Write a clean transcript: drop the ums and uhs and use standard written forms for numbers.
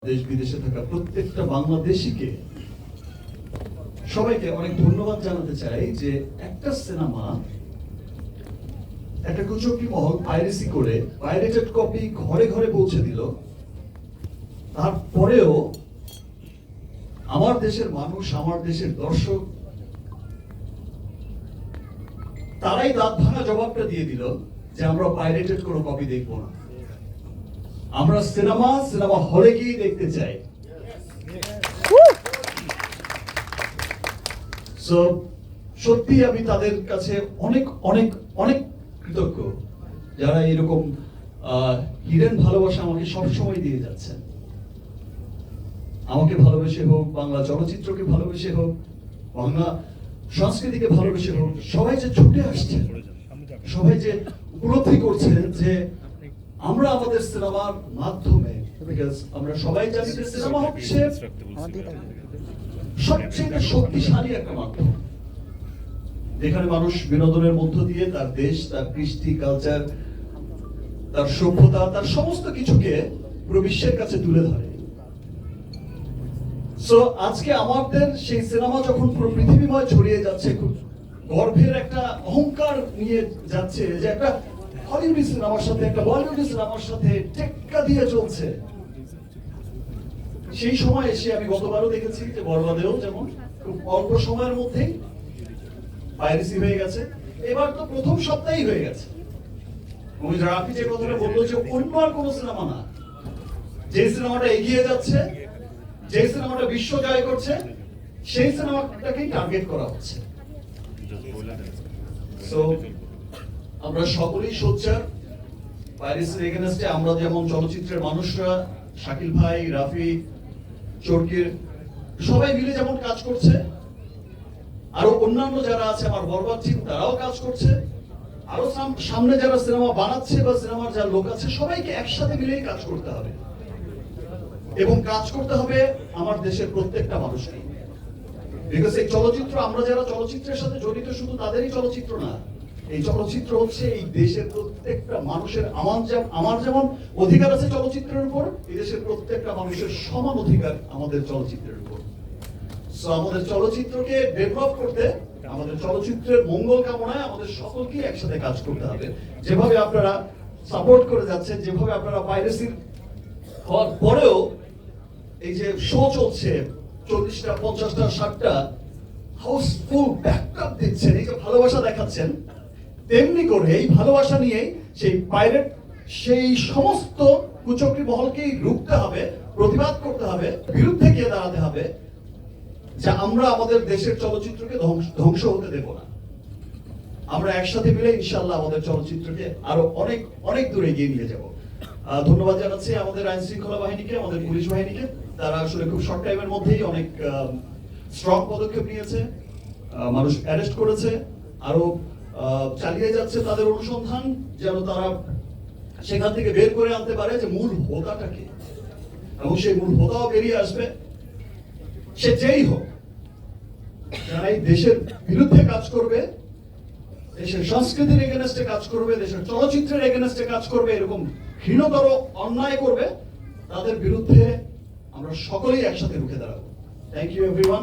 দেশ বিদেশে থাকা প্রত্যেকটা বাংলাদেশিকে সবাইকে অনেক ধন্যবাদ জানাতে চাই যে একটা সিনেমা একটা কুচক্রী মহল পাইরেসি করে পাইরেটেড কপি ঘরে ঘরে পৌঁছে দিল, তারপরেও আমার দেশের মানুষ, আমার দেশের দর্শক তারাই দাঁত ভাঙা জবাবটা দিয়ে দিল যে আমরা পাইরেটেড কোনো কপি দেখবো না, আমরা সিনেমা হলে গিয়ে দেখতে চাই। সো সত্যি আমি তাদের কাছে অনেক অনেক অনেক কৃতজ্ঞ যারা এরকম হিডেন ভালোবাসা আমাকে সবসময় দিয়ে যাচ্ছেন। আমাকে ভালোবেসে হোক, বাংলা চলচ্চিত্রকে ভালোবেসে হোক, বাংলা সংস্কৃতিকে ভালোবেসে হোক, সবাই যে ছুটে আসছে, সবাই যে উপলব্ধি করছেন যে আমরা আমাদের সিনেমার মাধ্যমে, বিকজ আমরা সবাই জানি যে সিনেমা হচ্ছে সবচেয়ে শক্তিশালী একটা মাধ্যম যেখানে মানুষ বিনোদনের মধ্য দিয়ে তার দেশ, তার কৃষ্টি, কালচার, তার সভ্যতা, তার সমস্ত কিছুকে পুরো বিশ্বের কাছে তুলে ধরে। সো আজকে আমাদের সেই সিনেমা যখন পুরো পৃথিবীময় ছড়িয়ে যাচ্ছে, খুব গর্বের একটা অহংকার নিয়ে যাচ্ছে যে একটা হলিউডি সিনেমার সাথে একটা বলিউডি সিনেমার সাথে টেক্কা দিয়ে চলছে, সেই সময় এসে আমি গতবারও দেখেছি যে বরবাদেও যেমন খুব অল্প সময়ের মধ্যেই পাইরেসি হয়ে গেছে, এবার তো প্রথম সপ্তাহেই হয়ে গেছে। রাফি যে কথাটা বললো যে অন্য আর কোনো সিনেমা না, যে সিনেমাটা এগিয়ে যাচ্ছে, যে সিনেমাটা বিশ্ব জয় করছে, সেই সিনেমাটাকেই টার্গেট করা হচ্ছে। সো আমরা সকলেই সোচ্চার পাইরেসির এগেইনস্টে। আমরা যেমন চলচ্চিত্রের মানুষরা, শাকিল ভাই, রাফি, চরকির সবাই মিলে যেমন কাজ করছে, আরো অন্যান্য যারা আছে আমার বরবাদ টিম তারাও কাজ করছে, আরো সামনে যারা সিনেমা বানাচ্ছে বা সিনেমার যারা লোক আছে, সবাইকে একসাথে মিলেই কাজ করতে হবে এবং কাজ করতে হবে আমার দেশের প্রত্যেকটা মানুষকে। বিকজ এই চলচ্চিত্র, আমরা যারা চলচ্চিত্রের সাথে জড়িত, শুধু তাদেরই চলচ্চিত্র না, এই চলচ্চিত্র হচ্ছে এই দেশের প্রত্যেকটা মানুষের। আমার যেমন অধিকার আছে চলচ্চিত্রের উপর, এই দেশের প্রত্যেকটা মানুষের সমান অধিকার আমাদের চলচ্চিত্রের উপর। সো আমাদের চলচ্চিত্রকে ডেভেলপ করতে, আমাদের চলচ্চিত্রের মঙ্গল কামনায় আমাদের সকলকে একসাথে কাজ করতে হবে। যেভাবে আপনারা সাপোর্ট করে যাচ্ছেন, যেভাবে আপনারা পাইরেসির হওয়ার পরেও এই যে শো চলছে 40টা, 50টা, 60টা হাউসফুল ব্যাকআপ দিচ্ছেন, এই যে ভালোবাসা দেখাচ্ছেন, তেমনি করে এই ভালোবাসা নিয়ে সেই পাইরেট, সেই সমস্ত কুচক্রী মহলকেই রুখতে হবে, প্রতিবাদ করতে হবে, বিরুদ্ধে গিয়ে দাঁড়াতে হবে যে আমরা আমাদের দেশের চলচ্চিত্রকে ধ্বংস হতে দেব না। আমরা একসাথে মিলে ইনশাআল্লাহ আমাদের চলচ্চিত্রকে আরো অনেক অনেক দূরে এগিয়ে নিয়ে যাব। ধন্যবাদ জানাচ্ছি আমাদের আইন শৃঙ্খলা বাহিনীকে, আমাদের পুলিশ বাহিনীকে। তারা আসলে খুব শর্ট টাইমের মধ্যেই অনেক স্ট্রং পদক্ষেপ নিয়েছে, মানুষ অ্যারেস্ট করেছে, আরো চালিয়ে যাচ্ছে তাদের অনুসন্ধান, যেন তারা সেখান থেকে বের করে আনতে পারে যে মূল হোতাটাকে, এবং সেই মূল হোতাও বেরিয়ে আসবে। সে যেই হোক, যারা এই দেশের বিরুদ্ধে কাজ করবে, দেশের সংস্কৃতির এগেইনস্টে কাজ করবে, দেশের চলচ্চিত্রের এগেইনস্টে কাজ করবে, এরকম ঘৃণতর অন্যায় করবে, তাদের বিরুদ্ধে আমরা সকলেই একসাথে রুখে দাঁড়াবো। Thank you everyone.